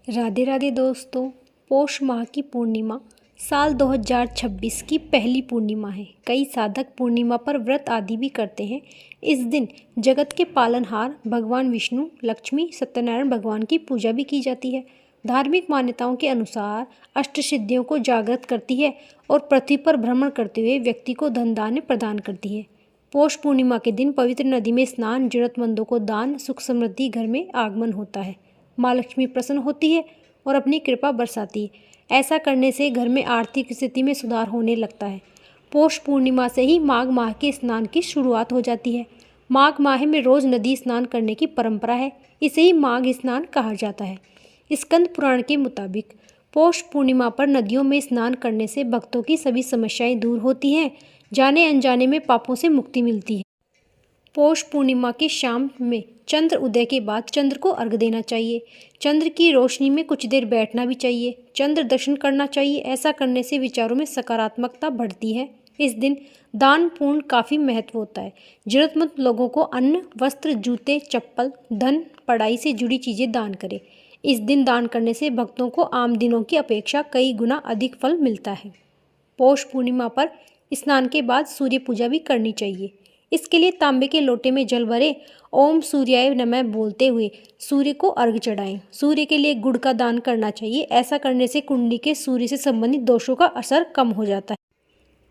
राधे राधे दोस्तों। पौष माह की पूर्णिमा साल 2026 की पहली पूर्णिमा है। कई साधक पूर्णिमा पर व्रत आदि भी करते हैं। इस दिन जगत के पालनहार भगवान विष्णु, लक्ष्मी, सत्यनारायण भगवान की पूजा भी की जाती है। धार्मिक मान्यताओं के अनुसार अष्टसिद्धियों को जागृत करती है और पृथ्वी पर भ्रमण करते हुए व्यक्ति को धन धान्य प्रदान करती है। पौष पूर्णिमा के दिन पवित्र नदी में स्नान, जरूरतमंदों को दान, सुख समृद्धि घर में आगमन होता है। माँ लक्ष्मी प्रसन्न होती है और अपनी कृपा बरसाती है। ऐसा करने से घर में आर्थिक स्थिति में सुधार होने लगता है। पौष पूर्णिमा से ही माघ माह के स्नान की शुरुआत हो जाती है। माघ माह में रोज नदी स्नान करने की परंपरा है। इसे ही माघ स्नान कहा जाता है। स्कंद पुराण के मुताबिक पौष पूर्णिमा पर नदियों में स्नान करने से भक्तों की सभी समस्याएं दूर होती हैं। जाने अनजाने में पापों से मुक्ति मिलती है। पौष पूर्णिमा की शाम में चंद्र उदय के बाद चंद्र को अर्घ देना चाहिए। चंद्र की रोशनी में कुछ देर बैठना भी चाहिए। चंद्र दर्शन करना चाहिए। ऐसा करने से विचारों में सकारात्मकता बढ़ती है। इस दिन दान पुण्य काफ़ी महत्व होता है। जरूरतमंद लोगों को अन्न, वस्त्र, जूते, चप्पल, धन, पढ़ाई से जुड़ी चीज़ें दान करें। इस दिन दान करने से भक्तों को आम दिनों की अपेक्षा कई गुना अधिक फल मिलता है। पौष पूर्णिमा पर स्नान के बाद सूर्य पूजा भी करनी चाहिए। इसके लिए तांबे के लोटे में जल भरे ओम सूर्याय नमः बोलते हुए सूर्य को अर्घ चढ़ाएं। सूर्य के लिए गुड़ का दान करना चाहिए। ऐसा करने से कुंडली के सूर्य से संबंधित दोषों का असर कम हो जाता है।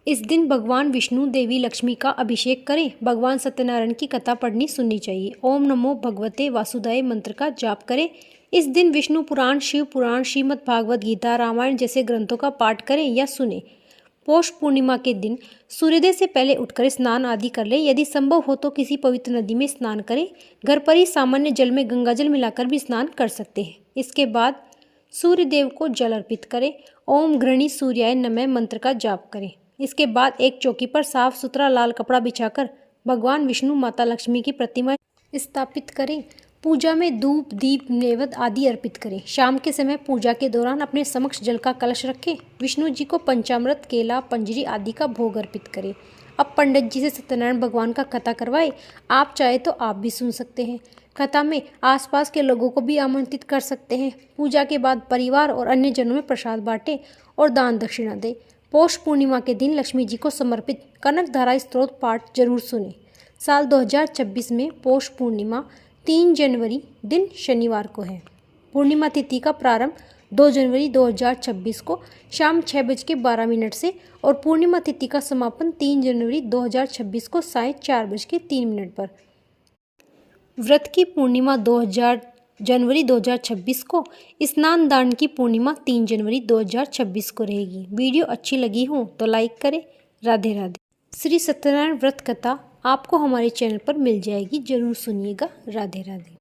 इस दिन भगवान विष्णु, देवी लक्ष्मी का अभिषेक करें। भगवान सत्यनारायण की कथा पढ़नी सुननी चाहिए। ओम नमो भगवते वासुदेवाय मंत्र का जाप करें। इस दिन विष्णु पुराण, शिव पुराण, श्रीमद् भागवत गीता, रामायण जैसे ग्रंथों का पाठ करें या सुने। पौष पूर्णिमा के दिन सूर्योदय से पहले उठकर स्नान आदि कर लें। यदि संभव हो तो किसी पवित्र नदी में स्नान करें। घर पर ही सामान्य जल में गंगा जल मिलाकर भी स्नान कर सकते हैं। इसके बाद सूर्य देव को जल अर्पित करें। ओम घृणी सूर्याय नमः मंत्र का जाप करें। इसके बाद एक चौकी पर साफ सुथरा लाल कपड़ा बिछाकर भगवान विष्णु, माता लक्ष्मी की प्रतिमा स्थापित करें। पूजा में धूप, दीप, नैवेद्य आदि अर्पित करें। शाम के समय पूजा के दौरान अपने समक्ष जल का कलश रखें। विष्णु जी को पंचामृत, केला, पंजरी आदि का भोग अर्पित करें। अब पंडित जी से सत्यनारायण भगवान का कथा करवाएं। आप चाहे तो आप भी सुन सकते हैं। कथा में आसपास के लोगों को भी आमंत्रित कर सकते हैं। पूजा के बाद परिवार और अन्य जनों में प्रसाद बांटें और दान दक्षिणा दें। पौष पूर्णिमा के दिन लक्ष्मी जी को समर्पित कनकधारा स्तोत्र पाठ जरूर सुनें। साल 2026 में पौष पूर्णिमा 3 जनवरी दिन शनिवार को है। पूर्णिमा तिथि का प्रारंभ 2 जनवरी 2026 को शाम 6:12 से और पूर्णिमा तिथि का समापन 3 जनवरी 2026 को साय 4:03 पर। व्रत की पूर्णिमा 2000 जनवरी 2026 को, स्नान दान की पूर्णिमा 3 जनवरी 2026 को रहेगी। वीडियो अच्छी लगी हो तो लाइक करें। राधे राधे। श्री सत्यनारायण व्रत कथा आपको हमारे चैनल पर मिल जाएगी। जरूर सुनिएगा। राधे राधे।